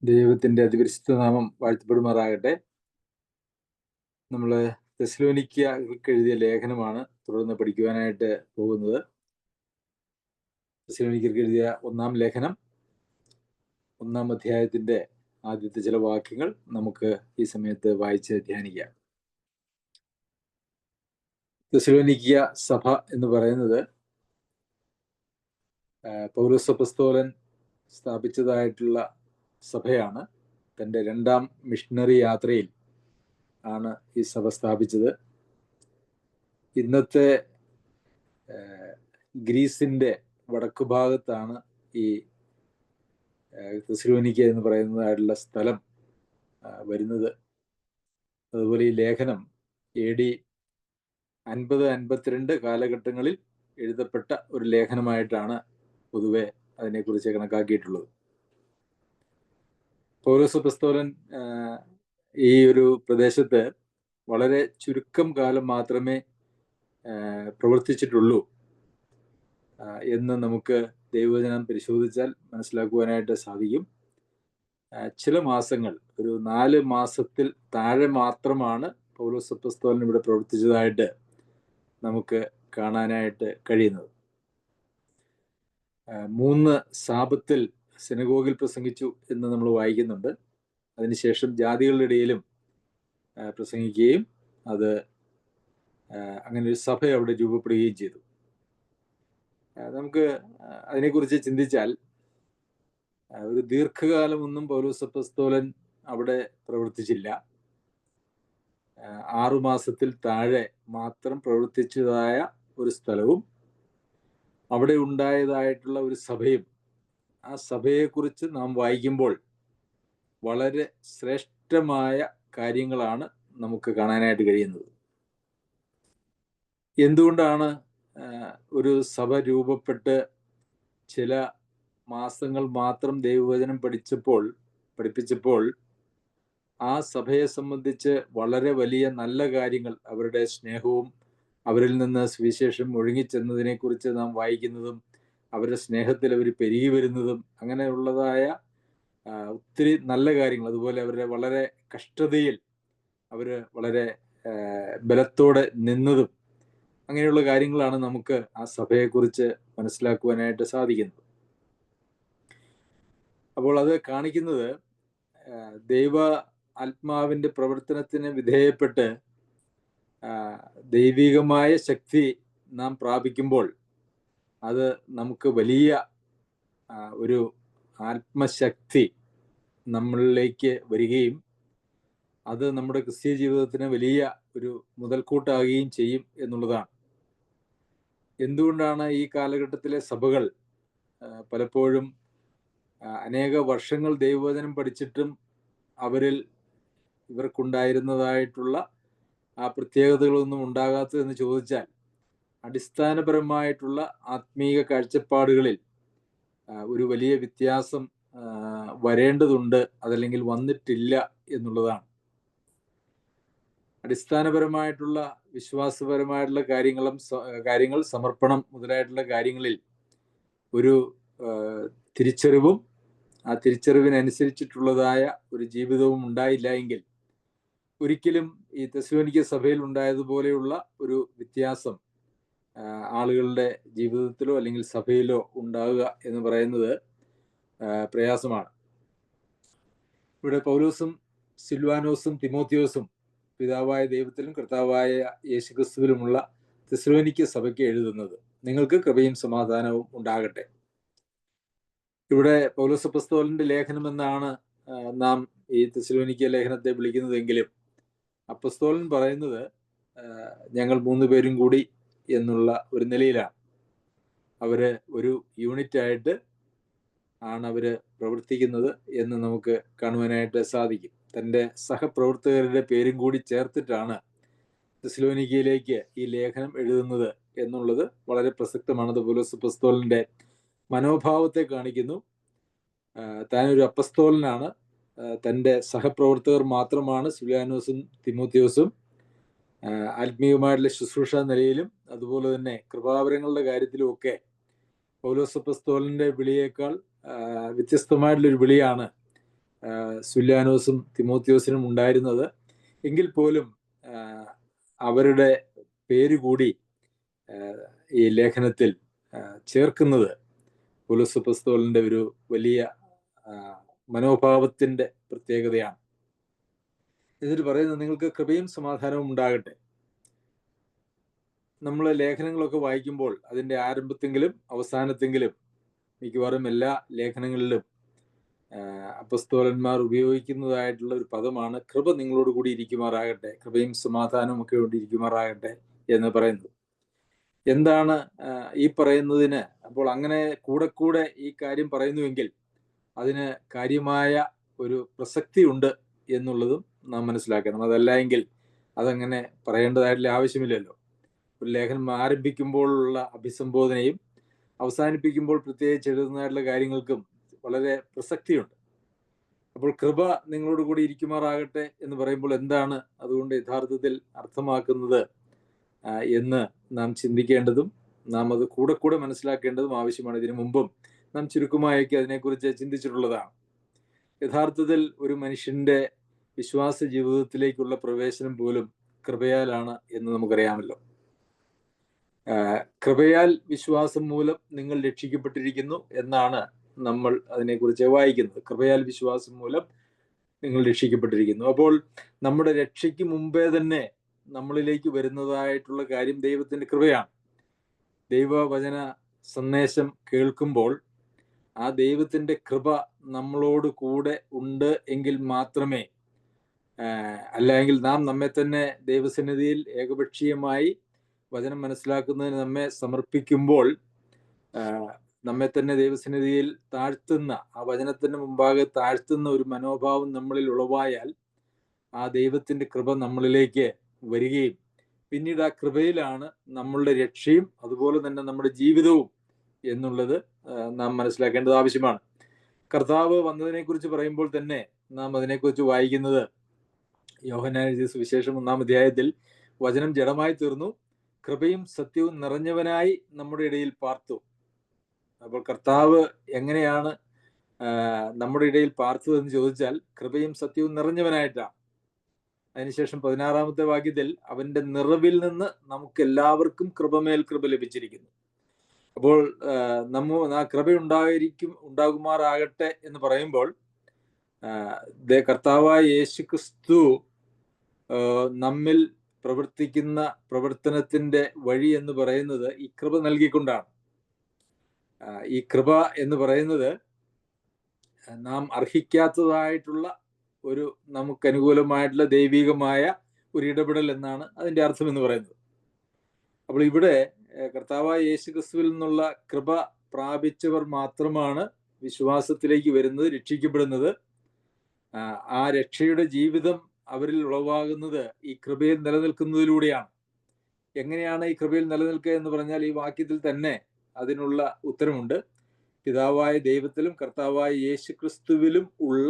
ദൈവത്തിന്റെ അതിപരിശുദ്ധ നാമം വാഴ്ത്തപ്പെടുമാറാകട്ടെ. നമ്മൾ തെസ്സലോനിക്കർക്ക് എഴുതിയ ലേഖനമാണ് തുടർന്ന് പഠിക്കുവാനായിട്ട് പോകുന്നത്. തെസ്സലോനിക്കർക്ക് എഴുതിയ ഒന്നാം ലേഖനം 1-ാം അധ്യായത്തിന്റെ ആദ്യത്തെ ചില വാക്യങ്ങൾ നമുക്ക് ഈ സമയത്ത് വായിച്ച് ധ്യാനിക്കാം. തെസ്സലോനിക്ക സഭ എന്ന് പറയുന്നത് പൗലോസ് അപ്പോസ്തലൻ സ്ഥാപിച്ചതായിട്ടുള്ള സഭയാണ്. തൻ്റെ 2-ാം മിഷണറി യാത്രയിൽ ആണ് ഈ സഭ സ്ഥാപിച്ചത്. ഇന്നത്തെ ഗ്രീസിൻ്റെ വടക്കു ഭാഗത്താണ് ഈ തെസ്സലോനിക്ക എന്ന് പറയുന്നതായിട്ടുള്ള സ്ഥലം വരുന്നത്. അതുപോലെ ഈ ലേഖനം AD 50-52 കാലഘട്ടങ്ങളിൽ എഴുതപ്പെട്ട ഒരു ലേഖനമായിട്ടാണ് പൊതുവെ അതിനെക്കുറിച്ച് കണക്കാക്കിയിട്ടുള്ളത്. പൗലോസ് അപ്പോസ്തലൻ ഈ ഒരു പ്രദേശത്ത് വളരെ ചുരുക്കം കാലം മാത്രമേ പ്രവർത്തിച്ചിട്ടുള്ളൂ എന്ന് നമുക്ക് ദൈവവചനം പരിശോധിച്ചാൽ മനസ്സിലാക്കുവാനായിട്ട് സാധിക്കും. ചില മാസങ്ങൾ, ഒരു 4 മാസത്തിൽ താഴെ മാത്രമാണ് പൗലോസ് അപ്പോസ്തലൻ ഇവിടെ പ്രവർത്തിച്ചതായിട്ട് നമുക്ക് കാണാനായിട്ട് കഴിയുന്നത്. 3 സാബത്തിൽ സിനഗോഗിൽ പ്രസംഗിച്ചു എന്ന് നമ്മൾ വായിക്കുന്നുണ്ട്. അതിനുശേഷം ജാതികളുടെ ഇടയിലും പ്രസംഗിക്കുകയും അത് അങ്ങനെ ഒരു സഭ അവിടെ രൂപപ്പെടുകയും ചെയ്തു. നമുക്ക് അതിനെക്കുറിച്ച് ചിന്തിച്ചാൽ ഒരു ദീർഘകാലമൊന്നും പൗലോസ് അപ്പോസ്തലൻ അവിടെ പ്രവർത്തിച്ചില്ല. 6 മാസത്തിൽ താഴെ മാത്രം പ്രവർത്തിച്ചതായ ഒരു സ്ഥലവും അവിടെ ഉണ്ടായതായിട്ടുള്ള ഒരു സഭയും, ആ സഭയെക്കുറിച്ച് നാം വായിക്കുമ്പോൾ വളരെ ശ്രേഷ്ഠമായ കാര്യങ്ങളാണ് നമുക്ക് കാണാനായിട്ട് കഴിയുന്നത്. എന്തുകൊണ്ടാണ് ഒരു സഭ രൂപപ്പെട്ട് ചില മാസങ്ങൾ മാത്രം ദൈവവചനം പഠിപ്പിച്ചപ്പോൾ ആ സഭയെ സംബന്ധിച്ച് വളരെ വലിയ നല്ല കാര്യങ്ങൾ, അവരുടെ സ്നേഹവും അവരിൽ നിന്ന് സുവിശേഷം ഒഴുങ്ങിച്ചെന്നതിനെ കുറിച്ച് നാം വായിക്കുന്നതും അവരുടെ സ്നേഹത്തിൽ അവർ പെരുകി വരുന്നതും അങ്ങനെയുള്ളതായ ഒത്തിരി നല്ല കാര്യങ്ങൾ, അതുപോലെ അവരുടെ വളരെ കഷ്ടതയിൽ അവർ വളരെ ബലത്തോടെ നിന്നതും അങ്ങനെയുള്ള കാര്യങ്ങളാണ് നമുക്ക് ആ സഭയെക്കുറിച്ച് മനസ്സിലാക്കുവാനായിട്ട് സാധിക്കുന്നത്. അപ്പോൾ അത് കാണിക്കുന്നത് ദൈവ ആത്മാവിൻ്റെ പ്രവർത്തനത്തിന് വിധേയപ്പെട്ട് ദൈവികമായ ശക്തി നാം പ്രാപിക്കുമ്പോൾ അത് നമുക്ക് വലിയ ഒരു ആത്മശക്തി നമ്മളിലേക്ക് വരികയും അത് നമ്മുടെ ക്രിസ്തീയ ജീവിതത്തിന് വലിയ ഒരു മുതൽക്കൂട്ടാകുകയും ചെയ്യും എന്നുള്ളതാണ്. എന്തുകൊണ്ടാണ് ഈ കാലഘട്ടത്തിലെ സഭകൾ പലപ്പോഴും അനേക വർഷങ്ങൾ ദൈവവചനം പഠിച്ചിട്ടും ഇവർക്കുണ്ടായിരുന്നതായിട്ടുള്ള ആ പ്രത്യേകതകളൊന്നും ഉണ്ടാകാത്തതെന്ന് ചോദിച്ചാൽ, അടിസ്ഥാനപരമായിട്ടുള്ള ആത്മീയ കാഴ്ചപ്പാടുകളിൽ ഒരു വലിയ വ്യത്യാസം വരേണ്ടതുണ്ട്, അതല്ലെങ്കിൽ വന്നിട്ടില്ല എന്നുള്ളതാണ്. അടിസ്ഥാനപരമായിട്ടുള്ള വിശ്വാസപരമായിട്ടുള്ള കാര്യങ്ങൾ, സമർപ്പണം മുതലായിട്ടുള്ള കാര്യങ്ങളിൽ ഒരു തിരിച്ചറിവും ആ തിരിച്ചറിവിനനുസരിച്ചിട്ടുള്ളതായ ഒരു ജീവിതവും ഉണ്ടായില്ല എങ്കിൽ ഒരിക്കലും ഈ തെസ്സലോനിക്ക സഭയിൽ ഉണ്ടായതുപോലെയുള്ള ഒരു വ്യത്യാസം ആളുകളുടെ ജീവിതത്തിലോ അല്ലെങ്കിൽ സഭയിലോ ഉണ്ടാവുക എന്ന് പറയുന്നത് പ്രയാസമാണ്. ഇവിടെ പൗലോസും സിൽവാനോസും തിമോത്തിയോസും പിതാവായ ദൈവത്തിലും കർത്താവായ യേശുക്രിസ്തുവിലുമുള്ള തെസ്സലോനിക്ക സഭയ്ക്ക് എഴുതുന്നത്, നിങ്ങൾക്ക് കൃപയും സമാധാനവും ഉണ്ടാകട്ടെ. ഇവിടെ പൗലോസ് അപ്പോസ്തലന്റെ ലേഖനം എന്നാണ് നാം ഈ തെസ്സലോനിക്ക ലേഖനത്തെ വിളിക്കുന്നതെങ്കിലും അപ്പോസ്തലൻ പറയുന്നത് ഞങ്ങൾ 3 പേരും കൂടി എന്നുള്ള ഒരു നിലയിലാണ്. അവര് ഒരു യൂണിറ്റായിട്ട് ആണ് അവര് പ്രവർത്തിക്കുന്നത് എന്ന് നമുക്ക് കാണുവാനായിട്ട് സാധിക്കും. തൻ്റെ സഹപ്രവർത്തകരുടെ പേരും കൂടി ചേർത്തിട്ടാണ് തെസ്സലോനിക്കയിലേക്ക് ഈ ലേഖനം എഴുതുന്നത് എന്നുള്ളത് വളരെ പ്രസക്തമാണ്. പൗലോസ് അപ്പോസ്തലന്റെ മനോഭാവത്തെ കാണിക്കുന്നു. താനൊരു അപ്പോസ്തലനാണ്, തൻ്റെ സഹപ്രവർത്തകർ മാത്രമാണ് സിൽവാനോസും തിമോത്തിയോസും. ആത്മീയമായിട്ടുള്ള ശുശ്രൂഷ നിലയിലും അതുപോലെ തന്നെ കൃപാവരങ്ങളുടെ കാര്യത്തിലുമൊക്കെ പൗലോസ് അപ്പോസ്തലന്റെ വിളിയേക്കാൾ വ്യത്യസ്തമായിട്ടുള്ളൊരു വിളിയാണ് സുല്യാനോസും തിമോത്തിയോസിനും ഉണ്ടായിരുന്നത്. എങ്കിൽ പോലും അവരുടെ പേര് കൂടി ഈ ലേഖനത്തിൽ ചേർക്കുന്നത് പൗലോസ് അപ്പോസ്തലന്റെ ഒരു വലിയ മനോഭാവത്തിന്റെ പ്രത്യേകതയാണ്. എന്നിട്ട് പറയുന്നത്, നിങ്ങൾക്ക് കൃപയും സമാധാനവും ഉണ്ടാകട്ടെ. നമ്മൾ ലേഖനങ്ങളൊക്കെ വായിക്കുമ്പോൾ അതിൻ്റെ ആരംഭത്തെങ്കിലും അവസാനത്തെങ്കിലും മിക്കവാറും എല്ലാ ലേഖനങ്ങളിലും അപ്പോസ്തലന്മാർ ഉപയോഗിക്കുന്നതായിട്ടുള്ള ഒരു പദമാണ് കൃപ നിങ്ങളോട് കൂടി ഇരിക്കുമാറാകട്ടെ, കൃപയും സമാധാനവും ഒക്കെ കൊണ്ട് ഇരിക്കുമാറാകട്ടെ എന്ന് പറയുന്നത്. എന്താണ് ഈ പറയുന്നതിന്? അപ്പോൾ അങ്ങനെ കൂടെ ഈ കാര്യം പറയുന്നുവെങ്കിൽ അതിന് കാര്യമായ ഒരു പ്രസക്തി ഉണ്ട് എന്നുള്ളതും നാം മനസ്സിലാക്കണം. അതല്ല എങ്കിൽ അതങ്ങനെ പറയേണ്ടതായിട്ടുള്ള ആവശ്യമില്ലല്ലോ. ഒരു ലേഖനം ആരംഭിക്കുമ്പോഴുള്ള അഭിസംബോധനയും അവസാനിപ്പിക്കുമ്പോൾ പ്രത്യേകിച്ച് എഴുതുന്നതായിട്ടുള്ള കാര്യങ്ങൾക്കും വളരെ പ്രസക്തിയുണ്ട്. അപ്പോൾ കൃപ നിങ്ങളോട് കൂടി ഇരിക്കുമാറാകട്ടെ എന്ന് പറയുമ്പോൾ എന്താണ് അതുകൊണ്ട് യഥാർത്ഥത്തിൽ അർത്ഥമാക്കുന്നത് എന്ന് നാം ചിന്തിക്കേണ്ടതും നാം അത് കൂടെ മനസ്സിലാക്കേണ്ടതും ആവശ്യമാണ്. ഇതിനു മുമ്പും നാം ചുരുക്കമായൊക്കെ അതിനെക്കുറിച്ച് ചിന്തിച്ചിട്ടുള്ളതാണ്. യഥാർത്ഥത്തിൽ ഒരു മനുഷ്യന്റെ വിശ്വാസ ജീവിതത്തിലേക്കുള്ള പ്രവേശനം പോലും കൃപയാലാണ് എന്ന് നമുക്കറിയാമല്ലോ. കൃപയാൽ വിശ്വാസം മൂലം നിങ്ങൾ രക്ഷിക്കപ്പെട്ടിരിക്കുന്നു എന്നാണ് നമ്മൾ അതിനെക്കുറിച്ച് വായിക്കുന്നത്. കൃപയാൽ വിശ്വാസം മൂലം നിങ്ങൾ രക്ഷിക്കപ്പെട്ടിരിക്കുന്നു. അപ്പോൾ നമ്മുടെ രക്ഷയ്ക്ക് മുമ്പേ തന്നെ നമ്മളിലേക്ക് വരുന്നതായിട്ടുള്ള കാര്യം ദൈവത്തിന്റെ കൃപയാണ്. ദൈവവചന സന്ദേശം കേൾക്കുമ്പോൾ ആ ദൈവത്തിന്റെ കൃപ നമ്മളോട് കൂടെ ഉണ്ട് എങ്കിൽ മാത്രമേ, അല്ലെങ്കിൽ നാം നമ്മെ തന്നെ ദൈവസന്നിധിയിൽ ഏകപക്ഷീയമായി വചനം മനസ്സിലാക്കുന്നതിന് നമ്മെ സമർപ്പിക്കുമ്പോൾ നമ്മെ തന്നെ ദൈവസന്നിധിയിൽ താഴ്ത്തുന്ന, ആ വചനത്തിന് മുമ്പാകെ താഴ്ത്തുന്ന ഒരു മനോഭാവം നമ്മളിൽ ഉളവായാൽ ആ ദൈവത്തിന്റെ കൃപ നമ്മളിലേക്ക് വരികയും പിന്നീട് ആ കൃപയിലാണ് നമ്മളുടെ രക്ഷയും അതുപോലെ തന്നെ നമ്മുടെ ജീവിതവും എന്നുള്ളത് നാം മനസ്സിലാക്കേണ്ടത് ആവശ്യമാണ്. കർത്താവ് വന്നതിനെ കുറിച്ച് പറയുമ്പോൾ തന്നെ നാം അതിനെക്കുറിച്ച് വായിക്കുന്നത് യോഹന്നാൻ എഴുതിയ സുവിശേഷം 1-ാം അധ്യായത്തിൽ വചനം ജഡമായി തീർന്നു, കൃപയും സത്യവും നിറഞ്ഞവനായി നമ്മുടെ ഇടയിൽ പാർത്തു. അപ്പോൾ കർത്താവ് എങ്ങനെയാണ് നമ്മുടെ ഇടയിൽ പാർത്തതെന്ന് ചോദിച്ചാൽ കൃപയും സത്യവും നിറഞ്ഞവനായിട്ടാണ്. അതിനുശേഷം 16-ാമത്തെ വാക്യത്തിൽ അവന്റെ നിറവിൽ നിന്ന് നമുക്ക് എല്ലാവർക്കും കൃപമേൽ കൃപ ലഭിച്ചിരിക്കുന്നു. അപ്പോൾ ആ കൃപ ഉണ്ടാകുമാറാകട്ടെ എന്ന് പറയുമ്പോൾ കർത്താവായ യേശുക്രിസ്തു നമ്മിൽ പ്രവർത്തിക്കുന്ന പ്രവർത്തനത്തിന്റെ വഴി എന്ന് പറയുന്നത് ഈ കൃപ നൽകിക്കൊണ്ടാണ്. ഈ കൃപ എന്ന് പറയുന്നത് നാം അർഹിക്കാത്തതായിട്ടുള്ള ഒരു നമുക്ക് അനുകൂലമായിട്ടുള്ള ദൈവികമായ ഒരു ഇടപെടൽ എന്നാണ് അതിൻ്റെ അർത്ഥം എന്ന് പറയുന്നത്. അപ്പോൾ ഇവിടെ കർത്താവായ യേശുക്രിസ്തുവിൽ നിന്നുള്ള കൃപ പ്രാപിച്ചവർ മാത്രമാണ് വിശ്വാസത്തിലേക്ക് വരുന്നത്, രക്ഷിക്കപ്പെടുന്നത്. ആ രക്ഷയുടെ ജീവിതം അവരിൽ ഉളവാകുന്നത് ഈ കൃപയിൽ നിലനിൽക്കുന്നതിലൂടെയാണ്. എങ്ങനെയാണ് ഈ കൃപയിൽ നിലനിൽക്കുക എന്ന് പറഞ്ഞാൽ ഈ വാക്യത്തിൽ തന്നെ അതിനുള്ള ഉത്തരമുണ്ട്. പിതാവായ ദൈവത്തിലും കർത്താവായ യേശുക്രിസ്തുവിലും ഉള്ള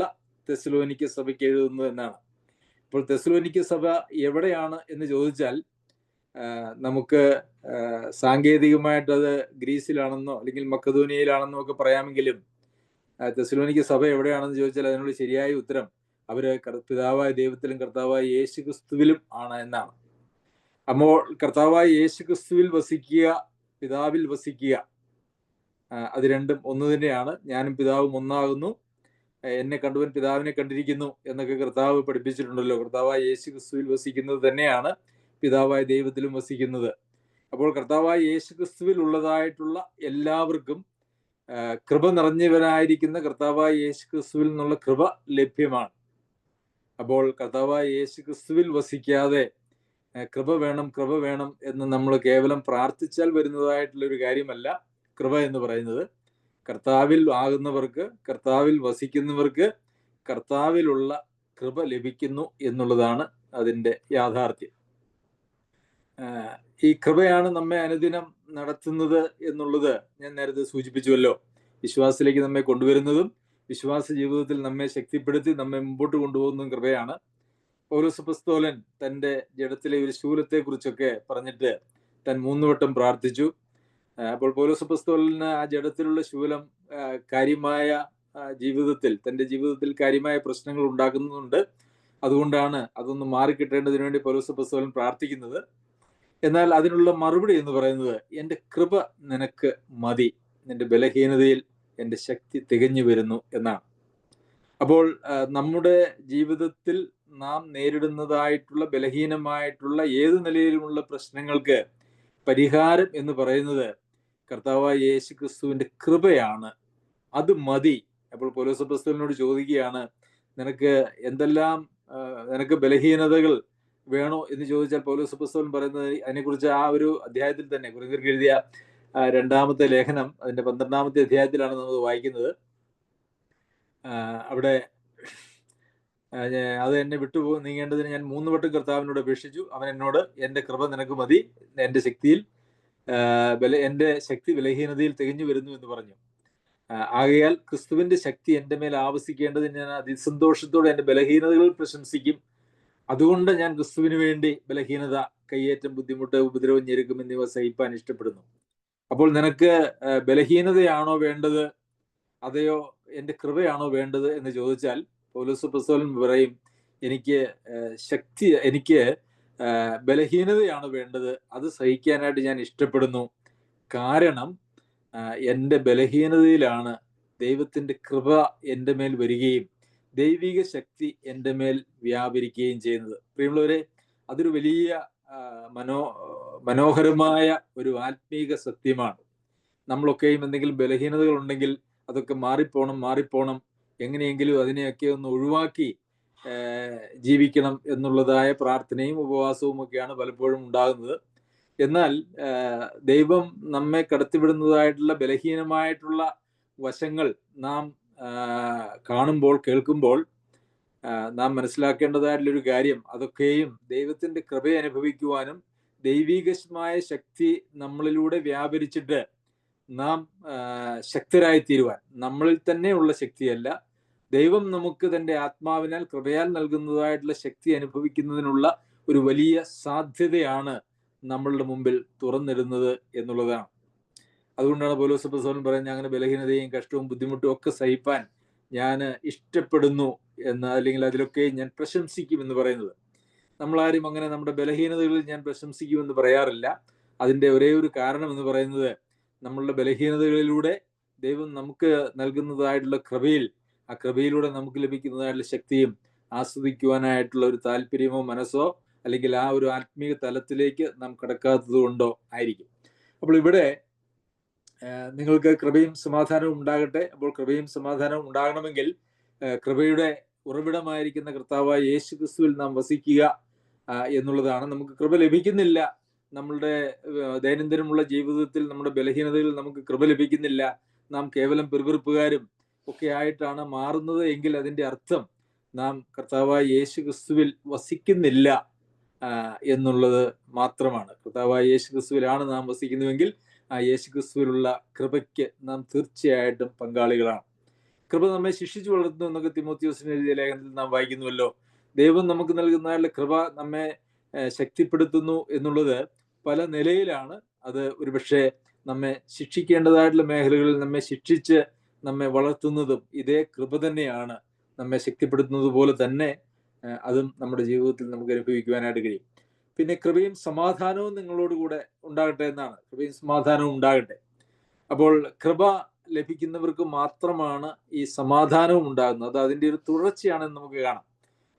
തെസ്സലോനിക്ക സഭയ്ക്ക് എഴുതുന്നു എന്നാണ്. ഇപ്പോൾ തെസ്സലോനിക്ക സഭ എവിടെയാണ് എന്ന് ചോദിച്ചാൽ നമുക്ക് സാങ്കേതികമായിട്ട് അത് ഗ്രീസിലാണെന്നോ അല്ലെങ്കിൽ മക്കദോനിയയിലാണെന്നോ ഒക്കെ പറയാമെങ്കിലും തെസ്സലോനിക്ക സഭ എവിടെയാണെന്ന് ചോദിച്ചാൽ അതിനുള്ള ശരിയായ ഉത്തരം അവര് പിതാവായ ദൈവത്തിലും കർത്താവായ യേശുക്രിസ്തുവിലും ആണ് എന്നാണ്. അപ്പോൾ കർത്താവായ യേശുക്രിസ്തുവിൽ വസിക്കുക, പിതാവിൽ വസിക്കുക, അത് രണ്ടും ഒന്ന് തന്നെയാണ്. ഞാനും പിതാവും ഒന്നാകുന്നു, എന്നെ കണ്ടവൻ പിതാവിനെ കണ്ടിരിക്കുന്നു എന്നൊക്കെ കർത്താവ് പഠിപ്പിച്ചിട്ടുണ്ടല്ലോ. കർത്താവായ യേശുക്രിസ്തുവിൽ വസിക്കുന്നത് തന്നെയാണ് പിതാവായ ദൈവത്തിലും വസിക്കുന്നത്. അപ്പോൾ കർത്താവായ യേശുക്രിസ്തുവിൽ ഉള്ളതായിട്ടുള്ള എല്ലാവർക്കും കൃപ നിറഞ്ഞവനായിരിക്കുന്ന കർത്താവായ യേശുക്രിസ്തുവിൽ നിന്നുള്ള കൃപ ലഭ്യമാണ്. അപ്പോൾ കർത്താവായ യേശുക്രിസ്തുവിൽ വസിക്കാതെ കൃപ വേണം എന്ന് നമ്മൾ കേവലം പ്രാർത്ഥിച്ചാൽ വരുന്നതായിട്ടുള്ള ഒരു കാര്യമല്ല കൃപ എന്ന് പറയുന്നത്. കർത്താവിൽ ആകുന്നവർക്ക്, കർത്താവിൽ വസിക്കുന്നവർക്ക് കർത്താവിലുള്ള കൃപ ലഭിക്കുന്നു എന്നുള്ളതാണ് അതിൻ്റെ യാഥാർത്ഥ്യം. ഈ കൃപയാണ് നമ്മെ അനുദിനം നടത്തുന്നത് എന്നുള്ളത് ഞാൻ നേരത്തെ സൂചിപ്പിച്ചുവല്ലോ. വിശ്വാസത്തിലേക്ക് നമ്മെ കൊണ്ടുവരുന്നതും വിശ്വാസ ജീവിതത്തിൽ നമ്മെ ശക്തിപ്പെടുത്തി നമ്മെ മുമ്പോട്ട് കൊണ്ടുപോകുന്നതും കൃപയാണ്. പൗലോസ് അപ്പോസ്തലൻ തൻ്റെ ജഡത്തിലെ ഒരു ശൂലത്തെ കുറിച്ചൊക്കെ പറഞ്ഞിട്ട് താൻ 3 വട്ടം പ്രാർത്ഥിച്ചു. അപ്പോൾ പൗലോസ് അപ്പോസ്തലന് ആ ജഡത്തിലുള്ള ശൂലം കാര്യമായ ജീവിതത്തിൽ, തൻ്റെ ജീവിതത്തിൽ കാര്യമായ പ്രശ്നങ്ങൾ ഉണ്ടാക്കുന്നുണ്ട്. അതുകൊണ്ടാണ് അതൊന്ന് മാറിക്കിട്ടേണ്ടതിന് വേണ്ടി പൗലോസ് അപ്പോസ്തലൻ പ്രാർത്ഥിക്കുന്നത്. എന്നാൽ അതിനുള്ള മറുപടി എന്ന് പറയുന്നത്, എൻ്റെ കൃപ നിനക്ക് മതി, നിന്റെ ബലഹീനതയിൽ എൻ്റെ ശക്തി തികഞ്ഞു വരുന്നു എന്നാണ്. അപ്പോൾ നമ്മുടെ ജീവിതത്തിൽ നാം നേരിടുന്നതായിട്ടുള്ള ബലഹീനമായിട്ടുള്ള ഏത് നിലയിലുമുള്ള പ്രശ്നങ്ങൾക്ക് പരിഹാരം എന്ന് പറയുന്നത് കർത്താവായ യേശു ക്രിസ്തുവിന്റെ കൃപയാണ്. അത് മതി. അപ്പോൾ പൗലോസ് അപ്പോസ്തലനോട് ചോദിക്കുകയാണ്, നിനക്ക് എന്തെല്ലാം, നിനക്ക് ബലഹീനതകൾ വേണോ എന്ന് ചോദിച്ചാൽ പൗലോസ് അപ്പോസ്തലൻ പറയുന്നത് അതിനെക്കുറിച്ച് ആ ഒരു അധ്യായത്തിൽ തന്നെ, കൊരിന്ത്യർക്ക് എഴുതിയ 2-ാമത്തെ ലേഖനം അതിന്റെ 12-ാമത്തെ അധ്യായത്തിലാണ് നമ്മൾ വായിക്കുന്നത്. അവിടെ അത് എന്നെ വിട്ടുപോ നീങ്ങേണ്ടതിന് ഞാൻ 3 വട്ടം കർത്താവിനോട് അപേക്ഷിച്ചു. അവൻ എന്നോട്, എൻ്റെ കൃപ നിനക്ക് മതി, എൻ്റെ ശക്തി ബലഹീനതയിൽ തികഞ്ഞു വരുന്നു എന്ന് പറഞ്ഞു. ആകയാൽ ക്രിസ്തുവിന്റെ ശക്തി എൻ്റെ മേൽ ആവസിക്കേണ്ടതിന് ഞാൻ അതിസന്തോഷത്തോടെ എൻ്റെ ബലഹീനതകൾ പ്രശംസിക്കും. അതുകൊണ്ട് ഞാൻ ക്രിസ്തുവിന് വേണ്ടി ബലഹീനത, കയ്യേറ്റം, ബുദ്ധിമുട്ട്, ഉപദ്രവം, ഞെരുക്കം എന്നിവ സഹിപ്പാൻ ഇഷ്ടപ്പെടുന്നു. അപ്പോൾ നിനക്ക് ബലഹീനതയാണോ വേണ്ടത്, അതെയോ എൻ്റെ കൃപയാണോ വേണ്ടത് എന്ന് ചോദിച്ചാൽ പൗലോസ് അപ്പോസ്തലൻ പറയും, എനിക്ക് ബലഹീനതയാണ് വേണ്ടത്, അത് സഹിക്കാനായിട്ട് ഞാൻ ഇഷ്ടപ്പെടുന്നു. കാരണം എൻ്റെ ബലഹീനതയിലാണ് ദൈവത്തിൻ്റെ കൃപ എൻ്റെ മേൽ വരികയും ദൈവിക ശക്തി എൻ്റെ മേൽ വ്യാപരിക്കുകയും ചെയ്യുന്നത്. പ്രിയമുള്ളവരെ, അതൊരു വലിയ മനോഹരമായ ഒരു ആത്മീക സത്യമാണ്. നമ്മളൊക്കെയും എന്തെങ്കിലും ബലഹീനതകൾ ഉണ്ടെങ്കിൽ അതൊക്കെ മാറിപ്പോണം, എങ്ങനെയെങ്കിലും അതിനെയൊക്കെ ഒന്ന് ഒഴിവാക്കി ജീവിക്കണം എന്നുള്ളതായ പ്രാർത്ഥനയും ഉപവാസവും ഒക്കെയാണ് പലപ്പോഴും ഉണ്ടാകുന്നത്. എന്നാൽ ദൈവം നമ്മെ കടത്തിവിടുന്നതായിട്ടുള്ള ബലഹീനമായിട്ടുള്ള വശങ്ങൾ നാം കാണുമ്പോൾ, കേൾക്കുമ്പോൾ നാം മനസ്സിലാക്കേണ്ടതായിട്ടുള്ളൊരു കാര്യം, അതൊക്കെയും ദൈവത്തിന്റെ കൃപയെ അനുഭവിക്കുവാനും ദൈവികമായ ശക്തി നമ്മളിലൂടെ വ്യാപരിച്ചിട്ട് നാം ശക്തരായി തീരുവാൻ, നമ്മളിൽ തന്നെയുള്ള ശക്തിയല്ല, ദൈവം നമുക്ക് തൻ്റെ ആത്മാവിനാൽ കൃപയാൽ നൽകുന്നതായിട്ടുള്ള ശക്തി അനുഭവിക്കുന്നതിനുള്ള ഒരു വലിയ സാധ്യതയാണ് നമ്മളുടെ മുമ്പിൽ തുറന്നിടുന്നത് എന്നുള്ളതാണ്. അതുകൊണ്ടാണ് പൗലോസ് അപ്പോസ്തലൻ പറയുന്നത്, അങ്ങനെ ബലഹീനതയും കഷ്ടവും ബുദ്ധിമുട്ടും ഒക്കെ സഹിപ്പാൻ ഞാൻ ഇഷ്ടപ്പെടുന്നു എന്ന്, അല്ലെങ്കിൽ അതിലൊക്കെ ഞാൻ പ്രശംസിക്കുമെന്ന് പറയുന്നത്. നമ്മളാരും അങ്ങനെ നമ്മുടെ ബലഹീനതകളിൽ ഞാൻ പ്രശംസിക്കുമെന്ന് പറയാറില്ല. അതിൻ്റെ ഒരേ ഒരു കാരണം എന്ന് പറയുന്നത്, നമ്മളുടെ ബലഹീനതകളിലൂടെ ദൈവം നമുക്ക് നൽകുന്നതായിട്ടുള്ള കൃപയിൽ, ആ കൃപയിലൂടെ നമുക്ക് ലഭിക്കുന്നതായിട്ടുള്ള ശക്തിയും ആസ്വദിക്കുവാനായിട്ടുള്ള ഒരു താല്പര്യമോ മനസ്സോ, അല്ലെങ്കിൽ ആ ഒരു ആത്മീയ തലത്തിലേക്ക് നാം കടക്കാത്തത് കൊണ്ടോ ആയിരിക്കും. അപ്പോൾ ഇവിടെ നിങ്ങൾക്ക് കൃപയും സമാധാനവും ഉണ്ടാകട്ടെ. അപ്പോൾ കൃപയും സമാധാനവും ഉണ്ടാകണമെങ്കിൽ കൃപയുടെ ഉറവിടമായിരിക്കുന്ന കർത്താവായ യേശു ക്രിസ്തുവിൽ നാം വസിക്കുക എന്നുള്ളതാണ്. നമുക്ക് കൃപ ലഭിക്കുന്നില്ല, നമ്മളുടെ ദൈനംദിനമുള്ള ജീവിതത്തിൽ നമ്മുടെ ബലഹീനതയിൽ നമുക്ക് കൃപ ലഭിക്കുന്നില്ല, നാം കേവലം പിറുപിറുപ്പുകാരും ഒക്കെ ആയിട്ടാണ് മാറുന്നത് എങ്കിൽ അതിൻ്റെ അർത്ഥം നാം കർത്താവായ യേശു ക്രിസ്തുവിൽ വസിക്കുന്നില്ല എന്നുള്ളത് മാത്രമാണ്. കർത്താവായ യേശു ക്രിസ്തുവിലാണ് നാം വസിക്കുന്നുവെങ്കിൽ ആ യേശു ക്രിസ്തുവിലുള്ള കൃപയ്ക്ക് നാം തീർച്ചയായിട്ടും പങ്കാളികളാണ്. കൃപ നമ്മെ ശിക്ഷിച്ചു വളർത്തുന്നു എന്നൊക്കെ തിമോത്തിയോസിന് എഴുതിയ ലേഖനത്തിൽ നാം വായിക്കുന്നുവല്ലോ. ദൈവം നമുക്ക് നൽകുന്നതായുള്ള കൃപ നമ്മെ ശക്തിപ്പെടുത്തുന്നു എന്നുള്ളത് പല നിലയിലാണ്. അത് ഒരുപക്ഷെ നമ്മെ ശിക്ഷിക്കേണ്ടതായിട്ടുള്ള മേഖലകളിൽ നമ്മെ ശിക്ഷിച്ച് നമ്മെ വളർത്തുന്നതും ഇതേ കൃപ തന്നെയാണ്. നമ്മെ ശക്തിപ്പെടുത്തുന്നത് പോലെ തന്നെ അതും നമ്മുടെ ജീവിതത്തിൽ നമുക്ക് അനുഭവിക്കുവാനായിട്ട് കഴിയും. പിന്നെ കൃപയും സമാധാനവും നിങ്ങളോടുകൂടെ ഉണ്ടാകട്ടെ എന്നാണ്. കൃപയും സമാധാനവും ഉണ്ടാകട്ടെ. അപ്പോൾ കൃപ ലഭിക്കുന്നവർക്ക് മാത്രമാണ് ഈ സമാധാനവും ഉണ്ടാകുന്നത്. അത് അതിൻ്റെ ഒരു തുടർച്ചയാണെന്ന് നമുക്ക് കാണാം.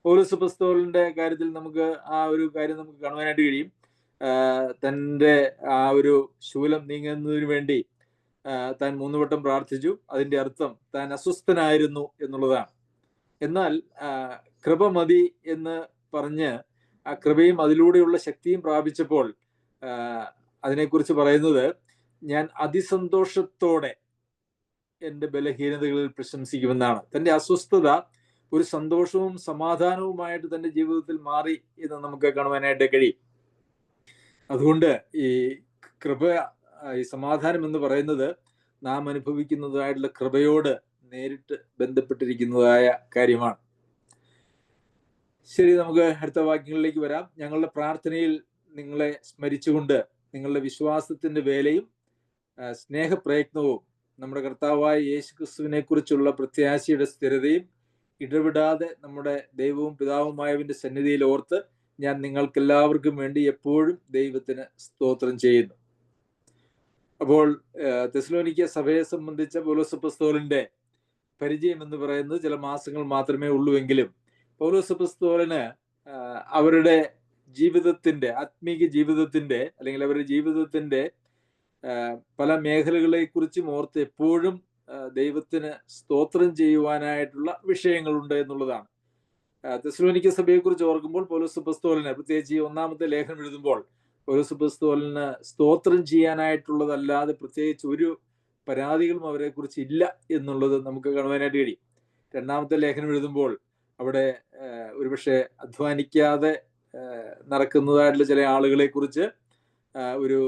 പൗലോസ് അപ്പോസ്തലന്റെ കാര്യത്തിൽ നമുക്ക് ആ ഒരു കാര്യം നമുക്ക് കാണുവാനായിട്ട് കഴിയും. തൻ്റെ ആ ഒരു ശൂലം നീങ്ങുന്നതിന് വേണ്ടി താൻ 3 വട്ടം പ്രാർത്ഥിച്ചു. അതിൻ്റെ അർത്ഥം താൻ അസ്വസ്ഥനായിരുന്നു എന്നുള്ളതാണ്. എന്നാൽ കൃപ മതി എന്ന് പറഞ്ഞ് ആ കൃപയും അതിലൂടെയുള്ള ശക്തിയും പ്രാപിച്ചപ്പോൾ അതിനെക്കുറിച്ച് പറയുന്നത്, ഞാൻ അതിസന്തോഷത്തോടെ എൻ്റെ ബലഹീനതകളിൽ പ്രശംസിക്കുമെന്നാണ്. തൻ്റെ അസ്വസ്ഥത ഒരു സന്തോഷവും സമാധാനവുമായിട്ട് തൻ്റെ ജീവിതത്തിൽ മാറി എന്ന് നമുക്ക് കാണുവാനായിട്ട് കഴിയും. അതുകൊണ്ട് ഈ കൃപ, ഈ സമാധാനം എന്ന് പറയുന്നത് നാം അനുഭവിക്കുന്നതായിട്ടുള്ള കൃപയോട് നേരിട്ട് ബന്ധപ്പെട്ടിരിക്കുന്നതായ കാര്യമാണ്. ശരി, നമുക്ക് അടുത്ത വാക്യങ്ങളിലേക്ക് വരാം. ഞങ്ങളുടെ പ്രാർത്ഥനയിൽ നിങ്ങളെ സ്മരിച്ചുകൊണ്ട് നിങ്ങളുടെ വിശ്വാസത്തിന്റെ വേലയും സ്നേഹപ്രയത്നവും നമ്മുടെ കർത്താവായ യേശുക്രിസ്തുവിനെ കുറിച്ചുള്ള പ്രത്യാശയുടെ സ്ഥിരതയും ഇടവിടാതെ നമ്മുടെ ദൈവവും പിതാവുമായവന്റെ സന്നിധിയിൽ ഓർത്ത് ഞാൻ നിങ്ങൾക്കെല്ലാവർക്കും വേണ്ടി എപ്പോഴും ദൈവത്തിന് സ്തോത്രം ചെയ്യുന്നു. അപ്പോൾ തെസ്സലോനിക്ക സഭയെ സംബന്ധിച്ച പൗലോസ് അപ്പോസ്തലന്റെ പരിചയം എന്ന് പറയുന്നത് ചില മാസങ്ങൾ മാത്രമേ ഉള്ളൂവെങ്കിലും പൗലോസ് അപ്പോസ്തലന് അവരുടെ ജീവിതത്തിന്റെ, ആത്മീക ജീവിതത്തിന്റെ, അല്ലെങ്കിൽ അവരുടെ ജീവിതത്തിന്റെ പല മേഖലകളെ കുറിച്ചും ഓർത്ത് എപ്പോഴും ദൈവത്തിന് സ്തോത്രം ചെയ്യുവാനായിട്ടുള്ള വിഷയങ്ങളുണ്ട് എന്നുള്ളതാണ്. തെസ്സലോനിക്ക സഭയെ കുറിച്ച് ഓർക്കുമ്പോൾ പൗലോസ് അപ്പോസ്തലന്, പ്രത്യേകിച്ച് ഈ 1-ാമത്തെ ലേഖനം എഴുതുമ്പോൾ പൗലോസ് അപ്പോസ്തലന് സ്തോത്രം ചെയ്യാനായിട്ടുള്ളതല്ലാതെ പ്രത്യേകിച്ച് ഒരു പരാതികളും അവരെ കുറിച്ച് ഇല്ല എന്നുള്ളത് നമുക്ക് കാണുവാനായിട്ട് കഴിയും. 2-ാമത്തെ ലേഖനം എഴുതുമ്പോൾ അവിടെ ഒരുപക്ഷെ അധ്വാനിക്കാതെ നടക്കുന്നതായിട്ടുള്ള ചില ആളുകളെ കുറിച്ച് ഒരു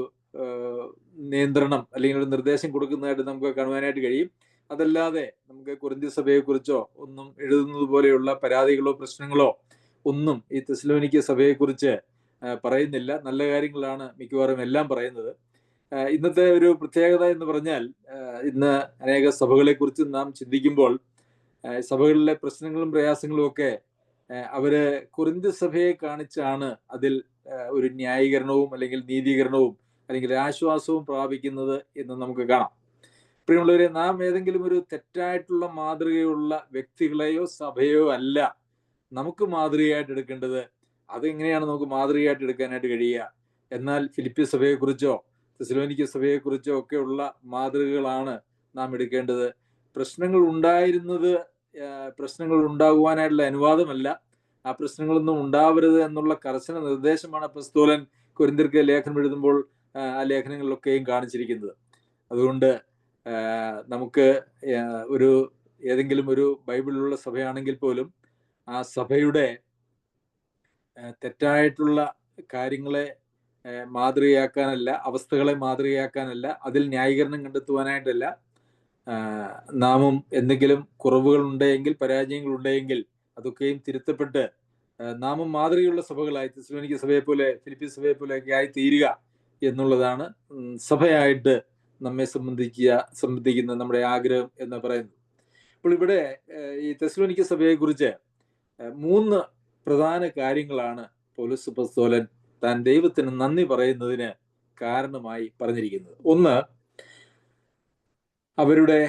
നിയന്ത്രണം അല്ലെങ്കിൽ ഒരു നിർദ്ദേശം കൊടുക്കുന്നതായിട്ട് നമുക്ക് കാണുവാനായിട്ട് കഴിയും. അതല്ലാതെ നമുക്ക് കൊരിന്ത്യ സഭയെ കുറിച്ചോ ഒന്നും എഴുതുന്നത് പോലെയുള്ള പരാതികളോ പ്രശ്നങ്ങളോ ഒന്നും ഈ തെസ്സലോനിക്ക സഭയെ കുറിച്ച് പറയുന്നില്ല. നല്ല കാര്യങ്ങളാണ് മിക്കവാറും എല്ലാം പറയുന്നത്. ഇന്നത്തെ ഒരു പ്രത്യേകത എന്ന് പറഞ്ഞാൽ, ഇന്ന് അനേക സഭകളെ കുറിച്ച് നാം ചിന്തിക്കുമ്പോൾ സഭകളിലെ പ്രശ്നങ്ങളും പ്രയാസങ്ങളും ഒക്കെ അവര് കൊരിന്ത്യ സഭയെ കാണിച്ചാണ് അതിൽ ഒരു ന്യായീകരണവും അല്ലെങ്കിൽ നീതീകരണവും അല്ലെങ്കിൽ ആശ്വാസവും പ്രാപിക്കുന്നത് എന്ന് നമുക്ക് കാണാം. പ്രിയമുള്ളവരെ, നാം ഏതെങ്കിലും ഒരു തെറ്റായിട്ടുള്ള മാതൃകയുള്ള വ്യക്തികളെയോ സഭയോ അല്ല നമുക്ക് മാതൃകയായിട്ട് എടുക്കേണ്ടത്. അതെങ്ങനെയാണ് നമുക്ക് മാതൃകയായിട്ട് എടുക്കാനായിട്ട് കഴിയുക? എന്നാൽ ഫിലിപ്പി സഭയെക്കുറിച്ചോ തെസ്സലോനിക്ക സഭയെക്കുറിച്ചോ ഒക്കെയുള്ള മാതൃകകളാണ് നാം എടുക്കേണ്ടത്. പ്രശ്നങ്ങൾ ഉണ്ടാകുവാനായിട്ടുള്ള അനുവാദമല്ല, ആ പ്രശ്നങ്ങളൊന്നും ഉണ്ടാവരുത് എന്നുള്ള കർശന നിർദ്ദേശമാണ് അപ്പോസ്തലൻ കൊരിന്ത്യർക്ക് ലേഖനം എഴുതുമ്പോൾ ആ ലേഖനങ്ങളിലൊക്കെയും കാണിച്ചിരിക്കുന്നത്. അതുകൊണ്ട് നമുക്ക് ഏതെങ്കിലും ഒരു ബൈബിളിലുള്ള സഭയാണെങ്കിൽ പോലും ആ സഭയുടെ തെറ്റായിട്ടുള്ള കാര്യങ്ങളെ മാതൃകയാക്കാനല്ല, അവസ്ഥകളെ മാതൃകയാക്കാനല്ല, അതിൽ ന്യായീകരണം കണ്ടെത്തുവാനായിട്ടല്ല. നാമും എന്തെങ്കിലും കുറവുകൾ ഉണ്ടെങ്കിൽ, പരാജയങ്ങൾ ഉണ്ടെങ്കിൽ അതൊക്കെയും തിരുത്തപ്പെട്ട് നാമും മാതൃകയുള്ള സഭകളായി തെസ്സലോനിക്ക സഭയെ പോലെ ഫിലിപ്പി സഭയെ പോലെ ഒക്കെ ആയി തീരുക എന്നുള്ളതാണ് സഭയായിട്ട് നമ്മെ സംബന്ധിക്കുന്ന നമ്മുടെ ആഗ്രഹം എന്ന് പറയുന്നത്. അപ്പോൾ ഇവിടെ ഈ തെസ്സലോനിക്ക സഭയെ കുറിച്ച് 3 പ്രധാന കാര്യങ്ങളാണ് പൗലോസ് അപ്പോസ്തലൻ താൻ ദൈവത്തിന് നന്ദി പറയുന്നതിന് കാരണമായി പറഞ്ഞിരിക്കുന്നത്. ഒന്ന്, അവരുടെ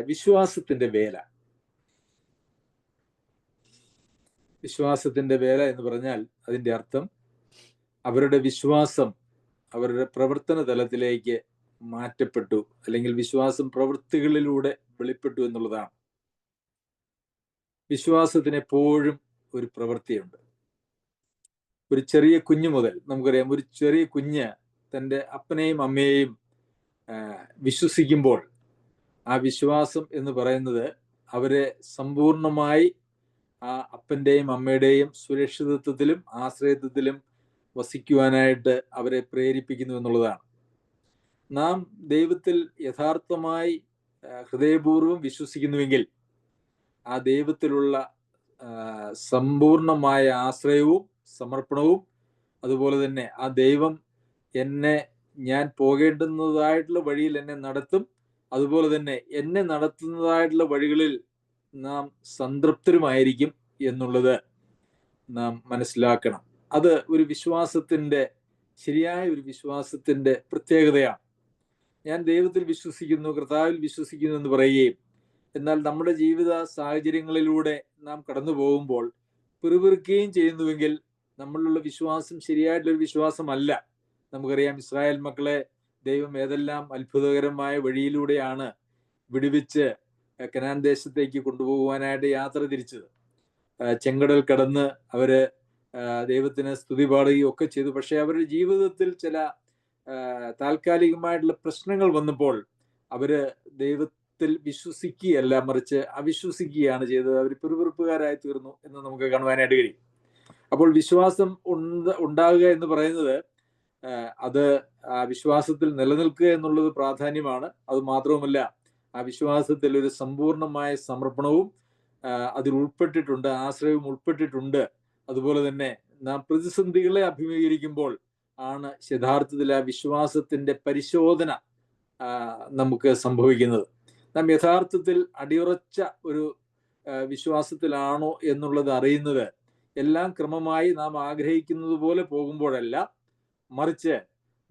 വിശ്വാസത്തിന്റെ വേല. വിശ്വാസത്തിന്റെ വേല എന്ന് പറഞ്ഞാൽ അതിന്റെ അർത്ഥം അവരുടെ വിശ്വാസം അവരുടെ പ്രവർത്തന തലത്തിലേക്ക് മാറ്റപ്പെട്ടു, അല്ലെങ്കിൽ വിശ്വാസം പ്രവൃത്തികളിലൂടെ വെളിപ്പെട്ടു എന്നുള്ളതാണ്. വിശ്വാസത്തിന് എപ്പോഴും ഒരു പ്രവൃത്തിയുണ്ട്. ഒരു ചെറിയ കുഞ്ഞു മുതൽ നമുക്കറിയാം, ഒരു ചെറിയ കുഞ്ഞ് തൻ്റെ അപ്പനെയും അമ്മയെയും വിശ്വസിക്കുമ്പോൾ ആ വിശ്വാസം എന്ന് പറയുന്നത് അവരെ സമ്പൂർണമായി ആ അപ്പൻ്റെയും അമ്മയുടെയും സുരക്ഷിതത്വത്തിലും ആശ്രയത്വത്തിലും വസിക്കുവാനായിട്ട് അവരെ പ്രേരിപ്പിക്കുന്നു എന്നുള്ളതാണ്. നാം ദൈവത്തിൽ യഥാർത്ഥമായി ഹൃദയപൂർവ്വം വിശ്വസിക്കുന്നുവെങ്കിൽ ആ ദൈവത്തിലുള്ള സമ്പൂർണമായ ആശ്രയവും സമർപ്പണവും, അതുപോലെ തന്നെ ആ ദൈവം ഞാൻ പോകേണ്ടുന്നതായിട്ടുള്ള വഴിയിൽ എന്നെ നടത്തും, അതുപോലെ തന്നെ എന്നെ നടത്തുന്നതായിട്ടുള്ള വഴികളിൽ നാം സംതൃപ്തരുമായിരിക്കും എന്നുള്ളത് നാം മനസ്സിലാക്കണം. അത് ഒരു വിശ്വാസത്തിന്റെ, ശരിയായ ഒരു വിശ്വാസത്തിന്റെ പ്രത്യേകതയാണ്. ഞാൻ ദൈവത്തിൽ വിശ്വസിക്കുന്നു, കർത്താവിൽ വിശ്വസിക്കുന്നു എന്ന് പറയുകയും എന്നാൽ നമ്മുടെ ജീവിത സാഹചര്യങ്ങളിലൂടെ നാം കടന്നു പോകുമ്പോൾ പിറുപിറുക്കുകയും ചെയ്യുന്നുവെങ്കിൽ നമ്മളിലുള്ള വിശ്വാസം ശരിയായിട്ടുള്ളൊരു വിശ്വാസമല്ല. നമുക്കറിയാം, ഇസ്രായേൽ മക്കളെ ദൈവം ഏതെല്ലാം അത്ഭുതകരമായ വഴിയിലൂടെയാണ് വിടുവിച്ച് കനാൻ ദേശത്തേക്ക് കൊണ്ടുപോകുവാനായിട്ട് യാത്ര തിരിച്ചത്. ചെങ്കടൽ കടന്ന് അവര് ദൈവത്തിന് സ്തുതി പാടുകയും ഒക്കെ ചെയ്തു. പക്ഷെ അവരുടെ ജീവിതത്തിൽ ചില താൽക്കാലികമായിട്ടുള്ള പ്രശ്നങ്ങൾ വന്നപ്പോൾ അവര് ദൈവത്തിൽ വിശ്വസിക്കുകയല്ല, മറിച്ച് അവിശ്വസിക്കുകയാണ് ചെയ്തത്. അവർ പിറുപിറുപ്പുകാരായി തീർന്നു എന്ന് നമുക്ക് കാണുവാനായിട്ട് കഴിയും. അപ്പോൾ വിശ്വാസം ഉണ്ടാകുക എന്ന് പറയുന്നത് അത് ആ വിശ്വാസത്തിൽ നിലനിൽക്കുക എന്നുള്ളത് പ്രാധാന്യമാണ്. അത് മാത്രവുമല്ല, ആ വിശ്വാസത്തിൽ ഒരു സമ്പൂർണമായ സമർപ്പണവും അതിൽ ഉൾപ്പെട്ടിട്ടുണ്ട്, ആശ്രയവും ഉൾപ്പെട്ടിട്ടുണ്ട്. അതുപോലെ തന്നെ നാം പ്രതിസന്ധികളെ അഭിമുഖീകരിക്കുമ്പോൾ ആണ് യഥാർത്ഥത്തിൽ ആ വിശ്വാസത്തിന്റെ പരിശോധന നമുക്ക് സംഭവിക്കുന്നത്. നാം യഥാർത്ഥത്തിൽ അടിയുറച്ച ഒരു വിശ്വാസത്തിലാണോ എന്നുള്ളത് അറിയുന്നത് എല്ലാം ക്രമമായി നാം ആഗ്രഹിക്കുന്നത് പോലെ പോകുമ്പോഴല്ല, മറിച്ച്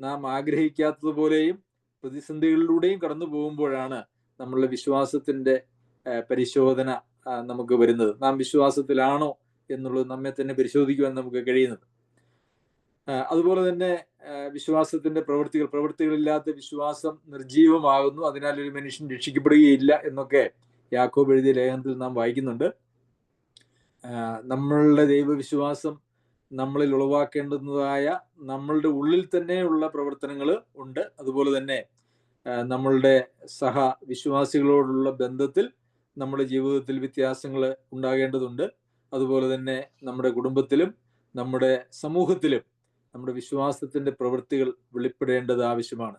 നാം ആഗ്രഹിക്കാത്തതുപോലെയും പ്രതിസന്ധികളിലൂടെയും കടന്നു പോകുമ്പോഴാണ് നമ്മളുടെ വിശ്വാസത്തിന്റെ പരിശോധന നമുക്ക് വരുന്നത്. നാം വിശ്വാസത്തിലാണോ എന്നുള്ളത് നമ്മെ തന്നെ പരിശോധിക്കുവാൻ നമുക്ക് കഴിയുന്നത്. അതുപോലെ തന്നെ വിശ്വാസത്തിന്റെ പ്രവൃത്തികളില്ലാത്ത വിശ്വാസം നിർജീവമാകുന്നു, അതിനാൽ ഒരു മനുഷ്യൻ രക്ഷിക്കപ്പെടുകയില്ല എന്നൊക്കെ യാക്കോബ് എഴുതിയ ലേഖനത്തിൽ നാം വായിക്കുന്നുണ്ട്. നമ്മളുടെ ദൈവവിശ്വാസം നമ്മളിൽ ഉളവാക്കേണ്ടുന്നതായ നമ്മളുടെ ഉള്ളിൽ തന്നെയുള്ള പ്രവർത്തനങ്ങൾ ഉണ്ട്. അതുപോലെ തന്നെ നമ്മളുടെ വിശ്വാസികളോടുള്ള ബന്ധത്തിൽ നമ്മുടെ ജീവിതത്തിൽ വ്യത്യാസങ്ങൾ ഉണ്ടാകേണ്ടതുണ്ട്. അതുപോലെ തന്നെ നമ്മുടെ കുടുംബത്തിലും നമ്മുടെ സമൂഹത്തിലും നമ്മുടെ വിശ്വാസത്തിന്റെ പ്രവൃത്തികൾ വെളിപ്പെടേണ്ടത് ആവശ്യമാണ്.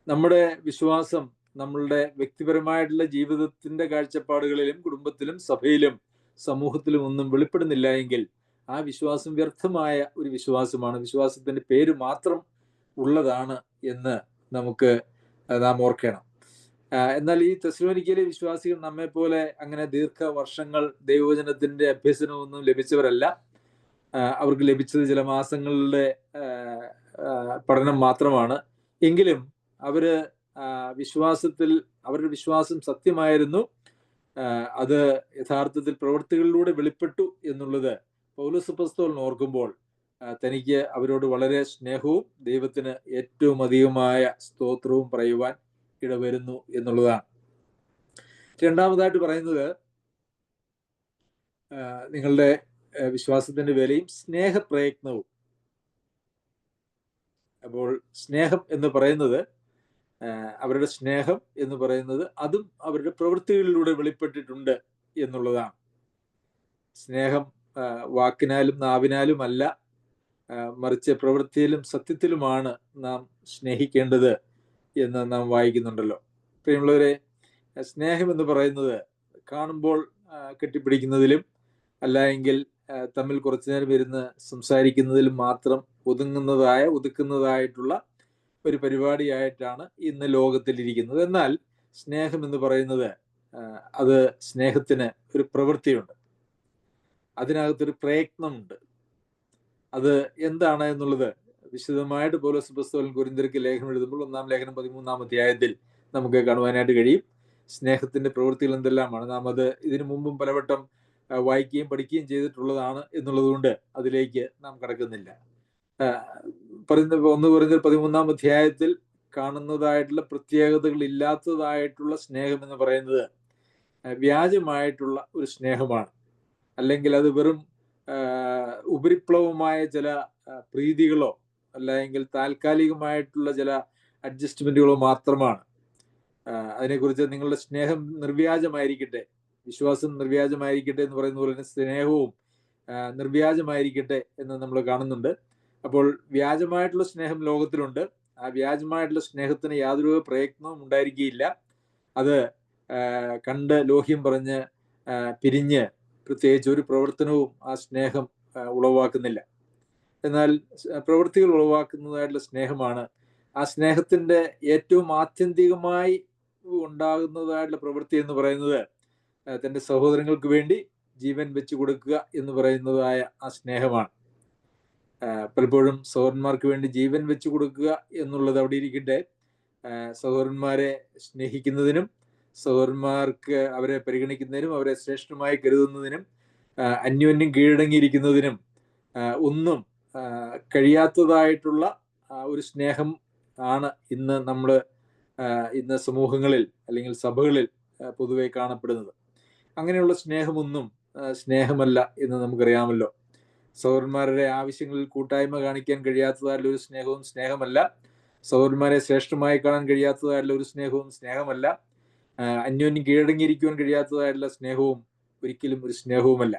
നമ്മുടെ വിശ്വാസം നമ്മളുടെ വ്യക്തിപരമായിട്ടുള്ള ജീവിതത്തിന്റെ കാഴ്ചപ്പാടുകളിലും കുടുംബത്തിലും സഭയിലും സമൂഹത്തിലും ഒന്നും വെളിപ്പെടുന്നില്ല എങ്കിൽ ആ വിശ്വാസം വ്യർത്ഥമായ ഒരു വിശ്വാസമാണ്, വിശ്വാസത്തിന്റെ പേര് മാത്രം ഉള്ളതാണ് എന്ന് നാം ഓർക്കണം. എന്നാൽ ഈ തെസ്സലോനിക്കയിലെ വിശ്വാസികൾ നമ്മെ പോലെ അങ്ങനെ ദീർഘവർഷങ്ങൾ ദൈവവചനത്തിന്റെ അഭ്യസനമൊന്നും ലഭിച്ചവരല്ല. അവർക്ക് ലഭിച്ചത് ചില മാസങ്ങളുടെ പഠനം മാത്രമാണ്. എങ്കിലും അവരുടെ വിശ്വാസം സത്യമായിരുന്നു. അത് യഥാർത്ഥത്തിൽ പ്രവൃത്തികളിലൂടെ വെളിപ്പെട്ടു എന്നുള്ളത് പൗലോസ് അപ്പോസ്തലൻ ഓർക്കുമ്പോൾ തനിക്ക് അവരോട് വളരെ സ്നേഹവും ദൈവത്തിന് ഏറ്റവും അധികമായ സ്തോത്രവും പറയുവാൻ ഇടവരുന്നു എന്നുള്ളതാണ്. രണ്ടാമതായിട്ട് പറയുന്നത് നിങ്ങളുടെ വിശ്വാസത്തിന്റെ വിലയും സ്നേഹപ്രയത്നവും. അപ്പോൾ സ്നേഹം എന്ന് പറയുന്നത്, അവരുടെ സ്നേഹം എന്ന് പറയുന്നത് അതും അവരുടെ പ്രവൃത്തികളിലൂടെ വെളിപ്പെട്ടിട്ടുണ്ട് എന്നുള്ളതാണ്. സ്നേഹം വാക്കിനാലും നാവിനാലും അല്ല, മറിച്ച് പ്രവൃത്തിയിലും സത്യത്തിലുമാണ് നാം സ്നേഹിക്കേണ്ടത് എന്ന് നാം വായിക്കുന്നുണ്ടല്ലോ. പ്രിയമുള്ളവരെ, സ്നേഹം എന്ന് പറയുന്നത് കാണുമ്പോൾ കെട്ടിപ്പിടിക്കുന്നതിലും അല്ല എങ്കിൽ തമ്മിൽ കുറച്ചു നേരം ഇരുന്ന് സംസാരിക്കുന്നതിലും മാത്രം ഒതുക്കുന്നതായിട്ടുള്ള ഒരു പരിപാടിയായിട്ടാണ് ഇന്ന് ലോകത്തിലിരിക്കുന്നത്. എന്നാൽ സ്നേഹം എന്ന് പറയുന്നത് അത് സ്നേഹത്തിന് ഒരു പ്രവൃത്തിയുണ്ട്, അതിനകത്തൊരു പ്രയത്നമുണ്ട്. അത് എന്താണ് എന്നുള്ളത് വിശദമായിട്ട് പൗലോസ് അപ്പോസ്തലൻ കൊരിന്ത്യർക്ക് ലേഖനം എഴുതുമ്പോൾ 1-ാം ലേഖനം 13-ാം അധ്യായത്തിൽ നമുക്ക് കാണുവാനായിട്ട് കഴിയും. സ്നേഹത്തിന്റെ പ്രവൃത്തികൾ എന്തെല്ലാമാണ്. നാം അത് ഇതിനു മുമ്പും പലവട്ടം വായിക്കുകയും പഠിക്കുകയും ചെയ്തിട്ടുള്ളതാണ് എന്നുള്ളത് കൊണ്ട് അതിലേക്ക് നാം കടക്കുന്നില്ല. 1 കൊരിന്ത്യർ 13-ാം അധ്യായത്തിൽ കാണുന്നതായിട്ടുള്ള പ്രത്യേകതകൾ ഇല്ലാത്തതായിട്ടുള്ള സ്നേഹം എന്ന് പറയുന്നത് വ്യാജമായിട്ടുള്ള ഒരു സ്നേഹമാണ്. അല്ലെങ്കിൽ അത് വെറും ഉപരിപ്ലവമായ ചില പ്രീതികളോ അല്ലെങ്കിൽ താൽക്കാലികമായിട്ടുള്ള ചില അഡ്ജസ്റ്റ്മെന്റുകളോ മാത്രമാണ്. അതിനെക്കുറിച്ച് നിങ്ങളുടെ സ്നേഹം നിർവ്യാജമായിരിക്കട്ടെ, വിശ്വാസം നിർവ്യാജമായിരിക്കട്ടെ എന്ന് പറയുന്ന പോലെ തന്നെ സ്നേഹവും നിർവ്യാജമായിരിക്കട്ടെ എന്ന് നമ്മൾ കാണുന്നുണ്ട്. അപ്പോൾ വ്യാജമായിട്ടുള്ള സ്നേഹം ലോകത്തിലുണ്ട്. ആ വ്യാജമായിട്ടുള്ള സ്നേഹത്തിന് യാതൊരു പ്രയത്നവും ഉണ്ടായിരിക്കുകയില്ല. അത് കണ്ട് ലോഹ്യം പറഞ്ഞ് പിരിഞ്ഞ് പ്രത്യേകിച്ച് ഒരു പ്രവർത്തനവും ആ സ്നേഹം ഉളവാക്കുന്നില്ല. എന്നാൽ പ്രവൃത്തികൾ ഉളവാക്കുന്നതായിട്ടുള്ള സ്നേഹമാണ്. ആ സ്നേഹത്തിന്റെ ഏറ്റവും ആത്യന്തികമായി ഉണ്ടാകുന്നതായിട്ടുള്ള പ്രവൃത്തി എന്ന് പറയുന്നത് തൻ്റെ സഹോദരങ്ങൾക്ക് വേണ്ടി ജീവൻ വെച്ചു കൊടുക്കുക എന്ന് പറയുന്നതായ ആ സ്നേഹമാണ്. പലപ്പോഴും സഹോദരന്മാർക്ക് വേണ്ടി ജീവൻ വെച്ചു കൊടുക്കുക എന്നുള്ളത് അവിടെ ഇരിക്കട്ടെ, സഹോദരന്മാരെ സ്നേഹിക്കുന്നതിനും സഹോദരന്മാർക്ക് അവരെ പരിഗണിക്കുന്നതിനും അവരെ ശ്രേഷ്ഠമായി കരുതുന്നതിനും അന്യോന്യം കീഴടങ്ങിയിരിക്കുന്നതിനും ഒന്നും കഴിയാത്തതായിട്ടുള്ള ഒരു സ്നേഹം ആണ് ഇന്ന് സമൂഹങ്ങളിൽ അല്ലെങ്കിൽ സഭകളിൽ പൊതുവെ കാണപ്പെടുന്നത്. അങ്ങനെയുള്ള സ്നേഹമൊന്നും സ്നേഹമല്ല എന്ന് നമുക്കറിയാമല്ലോ. സഹോദരന്മാരുടെ ആവശ്യങ്ങളിൽ കൂട്ടായ്മ കാണിക്കാൻ കഴിയാത്തതായിട്ടുള്ള ഒരു സ്നേഹവും സ്നേഹമല്ല. സഹോദരന്മാരെ ശ്രേഷ്ഠമായി കാണാൻ കഴിയാത്തതായിട്ടുള്ള ഒരു സ്നേഹവും സ്നേഹമല്ല. അന്യോന്യം കീഴടങ്ങിയിരിക്കുവാൻ കഴിയാത്തതായിട്ടുള്ള സ്നേഹവും ഒരിക്കലും ഒരു സ്നേഹവുമല്ല.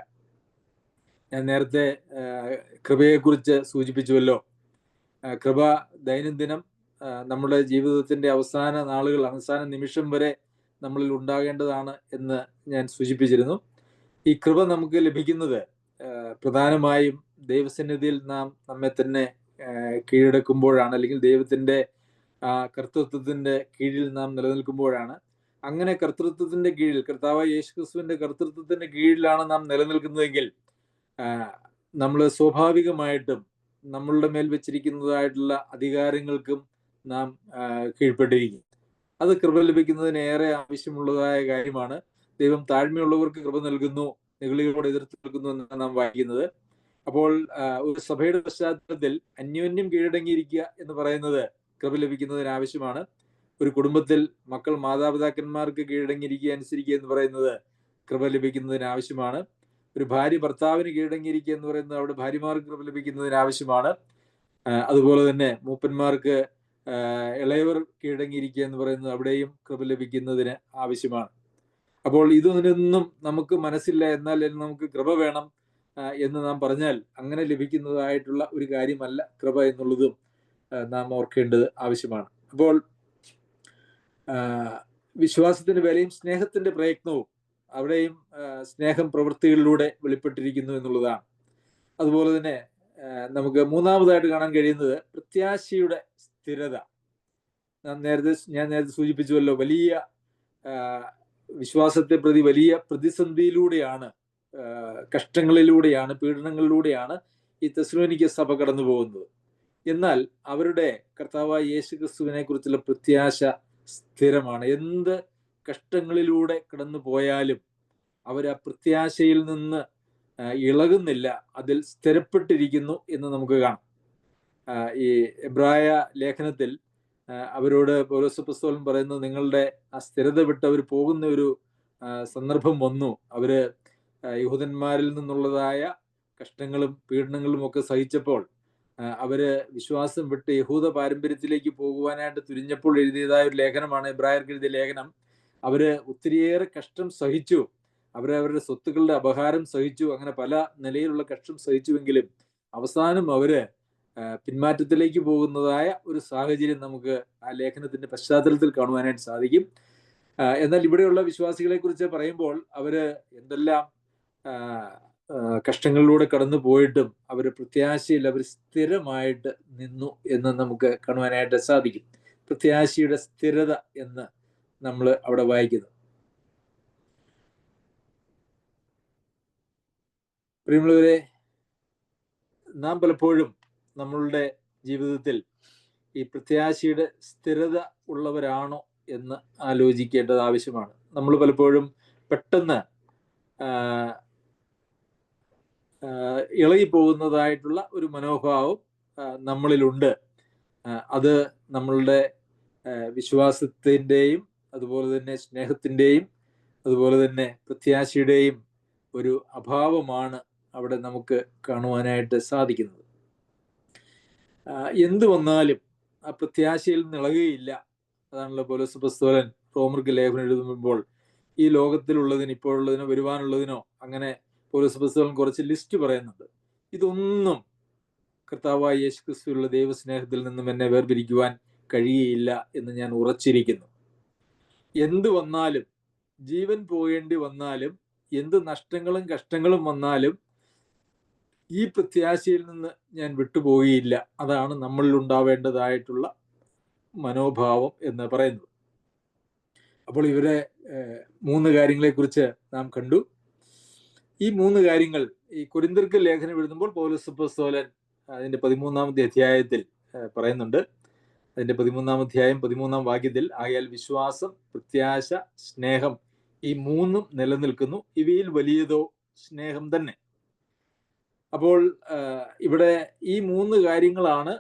ഞാൻ നേരത്തെ കൃപയെക്കുറിച്ച് സൂചിപ്പിച്ചുവല്ലോ. കൃപ ദൈനംദിനം നമ്മുടെ ജീവിതത്തിന്റെ അവസാന നാളുകൾ, അവസാന നിമിഷം വരെ നമ്മളിൽ ഉണ്ടാകേണ്ടതാണ് എന്ന് ഞാൻ സൂചിപ്പിച്ചിരുന്നു. ഈ കൃപ നമുക്ക് ലഭിക്കുന്നത് പ്രധാനമായും ദൈവസന്നിധിയിൽ നാം നമ്മെ തന്നെ കീഴടക്കുമ്പോഴാണ്, അല്ലെങ്കിൽ ദൈവത്തിൻ്റെ കർത്തൃത്വത്തിൻ്റെ കീഴിൽ നാം നിലനിൽക്കുമ്പോഴാണ്, അങ്ങനെ കർത്തൃത്വത്തിൻ്റെ കീഴിൽ, കർത്താവായ യേശുക്രിസ്തുവിൻ്റെ കർത്തൃത്വത്തിൻ്റെ കീഴിലാണ് നാം നിലനിൽക്കുന്നതെങ്കിൽ നമ്മൾ സ്വാഭാവികമായിട്ടും നമ്മളുടെ മേൽ വെച്ചിരിക്കുന്നതായിട്ടുള്ള അധികാരങ്ങൾക്കും നാം കീഴ്പ്പെട്ടിരിക്കും. അത് കൃപ ലഭിക്കുന്നതിന് ഏറെ ആവശ്യമുള്ളതായ കാര്യമാണ്. ദൈവം താഴ്മയുള്ളവർക്ക് കൃപ നൽകുന്നു, നിഗളികളോട് എതിർത്ത് നിൽക്കുന്നു എന്നാണ് നാം വായിക്കുന്നത്. അപ്പോൾ ഒരു സഭയുടെ പശ്ചാത്തലത്തിൽ അന്യോന്യം കീഴടങ്ങിയിരിക്കുക എന്ന് പറയുന്നത് കൃപ ലഭിക്കുന്നതിന് ആവശ്യമാണ്. ഒരു കുടുംബത്തിൽ മക്കൾ മാതാപിതാക്കന്മാർക്ക് കീഴടങ്ങിയിരിക്കുക, അനുസരിക്കുക എന്ന് പറയുന്നത് കൃപ ലഭിക്കുന്നതിന് ആവശ്യമാണ്. ഒരു ഭാര്യ ഭർത്താവിന് കീഴടങ്ങിയിരിക്കുക എന്ന് പറയുന്നത് അവിടെ ഭാര്യമാർക്ക് കൃപ ലഭിക്കുന്നതിന് ആവശ്യമാണ്. അതുപോലെ തന്നെ മൂപ്പന്മാർക്ക് ഇളയവർ കീഴടങ്ങിയിരിക്കുക എന്ന് പറയുന്നത് അവിടെയും കൃപ ലഭിക്കുന്നതിന് ആവശ്യമാണ്. അപ്പോൾ ഇതൊന്നും നമുക്ക് മനസ്സില്ല, എന്നാൽ നമുക്ക് കൃപ വേണം എന്ന് നാം പറഞ്ഞാൽ അങ്ങനെ ലഭിക്കുന്നതായിട്ടുള്ള ഒരു കാര്യമല്ല കൃപ എന്നുള്ളതും നാം ഓർക്കേണ്ടത് ആവശ്യമാണ്. അപ്പോൾ വിശ്വാസത്തിന്റെ വിലയും സ്നേഹത്തിന്റെ പ്രയത്നവും അവിടെയും സ്നേഹം പ്രവൃത്തികളിലൂടെ വെളിപ്പെട്ടിരിക്കുന്നു എന്നുള്ളതാണ്. അതുപോലെ തന്നെ നമുക്ക് മൂന്നാമതായിട്ട് കാണാൻ കഴിയുന്നത് പ്രത്യാശയുടെ സ്ഥിരത. ഞാൻ നേരത്തെ സൂചിപ്പിച്ചുവല്ലോ, വലിയ വിശ്വാസത്തെ പ്രതി വലിയ പ്രതിസന്ധിയിലൂടെയാണ്, കഷ്ടങ്ങളിലൂടെയാണ്, പീഡനങ്ങളിലൂടെയാണ് ഈ തെസ്സലോനിക്ക സഭ കടന്നു പോകുന്നത്. എന്നാൽ അവരുടെ കർത്താവായ യേശുക്രിസ്തുവിനെ കുറിച്ചുള്ള പ്രത്യാശ സ്ഥിരമാണ്. എന്ത് കഷ്ടങ്ങളിലൂടെ കടന്നു പോയാലും അവർ ആ പ്രത്യാശയിൽ നിന്ന് ഇളകുന്നില്ല, അതിൽ സ്ഥിരപ്പെട്ടിരിക്കുന്നു എന്ന് നമുക്ക് കാണാം. ഈ എബ്രായ ലേഖനത്തിൽ അവരോട് പൗലോസ് അപ്പോസ്തലൻ പറയുന്നത്, നിങ്ങളുടെ ആ സ്ഥിരത വിട്ട് അവർ പോകുന്ന ഒരു സന്ദർഭം വന്നു. അവര് യഹൂദന്മാരിൽ നിന്നുള്ളതായ കഷ്ടങ്ങളും പീഡനങ്ങളും ഒക്കെ സഹിച്ചപ്പോൾ അവര് വിശ്വാസം വിട്ട് യഹൂദ പാരമ്പര്യത്തിലേക്ക് പോകുവാനായിട്ട് തുനിഞ്ഞപ്പോൾ എഴുതിയതായ ഒരു ലേഖനമാണ് എബ്രായർക്ക് എഴുതിയ ലേഖനം. അവര് ഒത്തിരിയേറെ കഷ്ടം സഹിച്ചു, അവരവരുടെ സ്വത്തുക്കളുടെ അപഹാരം സഹിച്ചു, അങ്ങനെ പല നിലയിലുള്ള കഷ്ടം സഹിച്ചുവെങ്കിലും അവസാനം അവര് പിന്മാറ്റത്തിലേക്ക് പോകുന്നതായ ഒരു സാഹചര്യം നമുക്ക് ആ ലേഖനത്തിന്റെ പശ്ചാത്തലത്തിൽ കാണുവാനായിട്ട് സാധിക്കും. എന്നാൽ ഇവിടെയുള്ള വിശ്വാസികളെ കുറിച്ച് പറയുമ്പോൾ അവര് എന്തെല്ലാം കഷ്ടങ്ങളിലൂടെ കടന്നു പോയിട്ടും അവർ പ്രത്യാശയിൽ അവർ സ്ഥിരമായിട്ട് നിന്നു എന്ന് നമുക്ക് കാണുവാനായിട്ട് സാധിക്കും. പ്രത്യാശയുടെ സ്ഥിരത എന്ന് നമ്മൾ അവിടെ വായിക്കുന്നു. പ്രിയമുള്ളവരെ, നാം പലപ്പോഴും നമ്മളുടെ ജീവിതത്തിൽ ഈ പ്രത്യാശയുടെ സ്ഥിരത ഉള്ളവരാണോ എന്ന് ആലോചിക്കേണ്ടത് ആവശ്യമാണ്. നമ്മൾ പലപ്പോഴും പെട്ടെന്ന് ഇളകി പോകുന്നതായിട്ടുള്ള ഒരു മനോഭാവം നമ്മളിലുണ്ട്. അത് നമ്മളുടെ വിശ്വാസത്തിൻ്റെയും അതുപോലെ തന്നെ സ്നേഹത്തിൻ്റെയും അതുപോലെ തന്നെ പ്രത്യാശയുടെയും ഒരു അഭാവമാണ് അവിടെ നമുക്ക് കാണുവാനായിട്ട് സാധിക്കുന്നത്. എന്തു വന്നാലും ആ പ്രത്യാശയിൽ നിന്ന് ഇളകുകയില്ല. അതാണല്ലോ പൗലോസ് അപ്പോസ്തലൻ റോമർക്ക് ലേഖനം എഴുതുമ്പോൾ ഈ ലോകത്തിലുള്ളതിന്, ഇപ്പോഴുള്ളതിനോ വരുവാനുള്ളതിനോ, അങ്ങനെ പൗലോസ് അപ്പോസ്തലൻ കുറച്ച് ലിസ്റ്റ് പറയുന്നുണ്ട്. ഇതൊന്നും കർത്താവായ യേശുക്രിസ്തുവിലുള്ള ദൈവസ്നേഹത്തിൽ നിന്നും എന്നെ വേർപിരിക്കുവാൻ കഴിയുകയില്ല എന്ന് ഞാൻ ഉറച്ചിരിക്കുന്നു. എന്ത് വന്നാലും, ജീവൻ പോകേണ്ടി വന്നാലും, എന്ത് നഷ്ടങ്ങളും കഷ്ടങ്ങളും വന്നാലും ഈ പ്രത്യാശയിൽ നിന്ന് ഞാൻ വിട്ടുപോകുകയില്ല. അതാണ് നമ്മളിൽ ഉണ്ടാവേണ്ടതായിട്ടുള്ള മനോഭാവം എന്ന് പറയുന്നത്. അപ്പോൾ ഇവരെ 3 കാര്യങ്ങളെക്കുറിച്ച് നാം കണ്ടു. ഈ 3 കാര്യങ്ങൾ ഈ കൊരിന്ത്യർക്ക് ലേഖനം എഴുതുമ്പോൾ പൗലോസ് അപ്പോസ്തലൻ അതിന്റെ 13-ാമത്തെ അധ്യായത്തിൽ പറയുന്നുണ്ട്. അതിന്റെ 13-ാം അധ്യായം 13-ാം വാക്യത്തിൽ, ആകയാൽ വിശ്വാസം, പ്രത്യാശ, സ്നേഹം ഈ 3 നിലനിൽക്കുന്നു, ഇവയിൽ വലിയതോ സ്നേഹം തന്നെ. അപ്പോൾ ഇവിടെ ഈ 3 കാര്യങ്ങളാണ്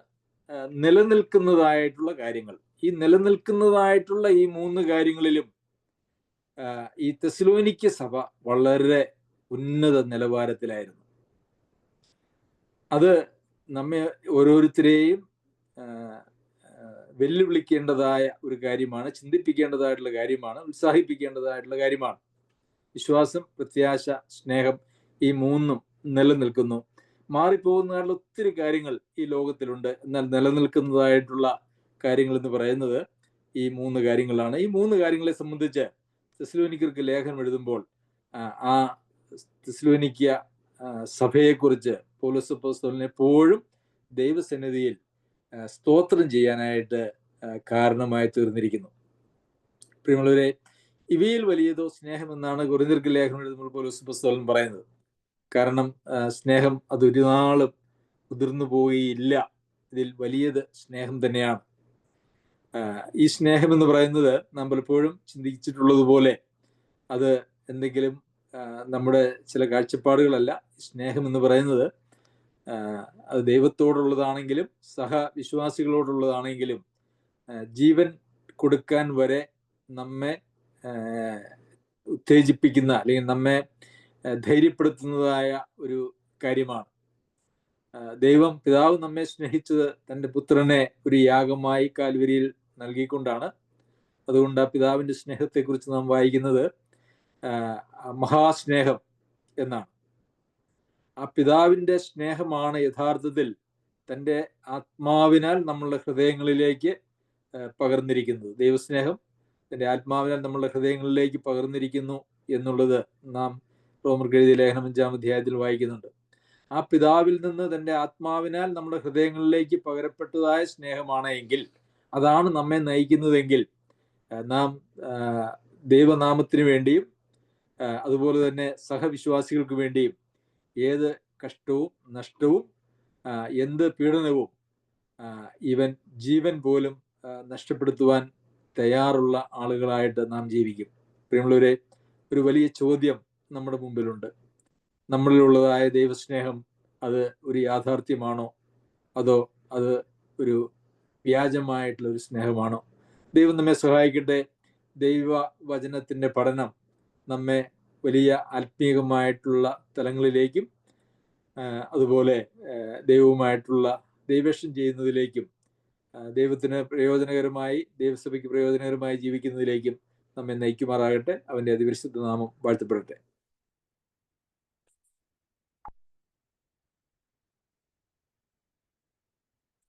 നിലനിൽക്കുന്നതായിട്ടുള്ള കാര്യങ്ങൾ. ഈ നിലനിൽക്കുന്നതായിട്ടുള്ള ഈ 3 കാര്യങ്ങളിലും ഈ തെസ്സലോനിക്ക സഭ വളരെ ഉന്നത നിലവാരത്തിലായിരുന്നു. അത് നമ്മെ ഓരോരുത്തരെയും വെല്ലുവിളിക്കേണ്ടതായ ഒരു കാര്യമാണ്, ചിന്തിപ്പിക്കേണ്ടതായിട്ടുള്ള കാര്യമാണ്, ഉത്സാഹിപ്പിക്കേണ്ടതായിട്ടുള്ള കാര്യമാണ്. വിശ്വാസം, പ്രത്യാശ, സ്നേഹം ഈ 3 നിലനിൽക്കുന്നു. മാറിപ്പോകുന്നതായിട്ടുള്ള ഒത്തിരി കാര്യങ്ങൾ ഈ ലോകത്തിലുണ്ട്. എന്നാൽ നിലനിൽക്കുന്നതായിട്ടുള്ള കാര്യങ്ങൾ എന്ന് പറയുന്നത് ഈ 3 കാര്യങ്ങളാണ്. ഈ 3 കാര്യങ്ങളെ സംബന്ധിച്ച് തെസ്സലോനിക്കർക്ക് ലേഖനം എഴുതുമ്പോൾ ആ തെസ്സലോനിക്ക സഭയെക്കുറിച്ച് പൗലോസ് അപ്പോസ്തലൻ എപ്പോഴും ദൈവസന്നിധിയിൽ സ്തോത്രം ചെയ്യാനായിട്ട് കാരണമായി തീർന്നിരിക്കുന്നു. പ്രിയമുള്ളവരെ, ഇവയിൽ വലിയതോ സ്നേഹം എന്നാണ് കൊരിന്ത്യർക്ക് ലേഖനം എഴുതുമ്പോൾ പൗലോസ് അപ്പോസ്തലൻ പറയുന്നത്. കാരണം സ്നേഹം അതൊരു നാളും ഉതിർന്നു പോവുകയില്ല. ഇതിൽ വലിയത് സ്നേഹം തന്നെയാണ്. ഈ സ്നേഹം എന്ന് പറയുന്നത് നാം പലപ്പോഴും ചിന്തിച്ചിട്ടുള്ളതുപോലെ അത് എന്തെങ്കിലും നമ്മുടെ ചില കാഴ്ചപ്പാടുകളല്ല. സ്നേഹം എന്ന് പറയുന്നത് അത് ദൈവത്തോടുള്ളതാണെങ്കിലും സഹവിശ്വാസികളോടുള്ളതാണെങ്കിലും ജീവൻ കൊടുക്കാൻ വരെ നമ്മെ ഉത്തേജിപ്പിക്കുന്ന അല്ലെങ്കിൽ നമ്മെ ധൈര്യപ്പെടുത്തുന്നതായ ഒരു കാര്യമാണ്. ദൈവം പിതാവ് നമ്മെ സ്നേഹിച്ചത് തൻ്റെ പുത്രനെ ഒരു യാഗമായി കാൽവരിയിൽ നൽകിക്കൊണ്ടാണ്. അതുകൊണ്ട് ആ പിതാവിൻ്റെ സ്നേഹത്തെക്കുറിച്ച് നാം വായിക്കുന്നത് മഹാസ്നേഹം എന്നാണ്. ആ പിതാവിൻ്റെ സ്നേഹമാണ് യഥാർത്ഥത്തിൽ തൻ്റെ ആത്മാവിനാൽ നമ്മളുടെ ഹൃദയങ്ങളിലേക്ക് പകർന്നിരിക്കുന്നത്. ദൈവസ്നേഹം തൻ്റെ ആത്മാവിനാൽ നമ്മളുടെ ഹൃദയങ്ങളിലേക്ക് പകർന്നിരിക്കുന്നു എന്നുള്ളത് നാം റോമർക്ക് എഴുതിയ ലേഖനം 5-ാം അധ്യായത്തിൽ വായിക്കുന്നുണ്ട്. ആ പിതാവിൽ നിന്ന് തൻ്റെ ആത്മാവിനാൽ നമ്മുടെ ഹൃദയങ്ങളിലേക്ക് പകരപ്പെട്ടതായ സ്നേഹമാണ് എങ്കിൽ, അതാണ് നമ്മെ നയിക്കുന്നതെങ്കിൽ, നാം ദൈവനാമത്തിന് വേണ്ടിയും അതുപോലെ തന്നെ സഹവിശ്വാസികൾക്ക് വേണ്ടിയും ഏത് കഷ്ടവും നഷ്ടവും എന്ത് പീഡനവും ഈവൻ ജീവൻ പോലും നഷ്ടപ്പെടുത്തുവാൻ തയ്യാറുള്ള ആളുകളായിട്ട് നാം ജീവിക്കും. പ്രിയമുള്ളവരെ, ഒരു വലിയ ചോദ്യം നമ്മുടെ മുമ്പിലുണ്ട്. നമ്മളിലുള്ളതായ ദൈവസ്നേഹം അത് ഒരു യാഥാർത്ഥ്യമാണോ, അതോ അത് ഒരു വ്യാജമായിട്ടുള്ള ഒരു സ്നേഹമാണോ? ദൈവം നമ്മെ സഹായിക്കട്ടെ. ദൈവവചനത്തിൻ്റെ പഠനം നമ്മെ വലിയ ആത്മീയമായിട്ടുള്ള തലങ്ങളിലേക്കും അതുപോലെ ദൈവവുമായിട്ടുള്ള ദൈവേഷം ചെയ്യുന്നതിലേക്കും ദൈവത്തിന് പ്രയോജനകരമായി, ദൈവസഭയ്ക്ക് പ്രയോജനകരമായി ജീവിക്കുന്നതിലേക്കും നമ്മെ നയിക്കുമാറാകട്ടെ. അവൻ്റെ അതിപരിശുദ്ധ നാമം വാഴ്ത്തപ്പെടട്ടെ.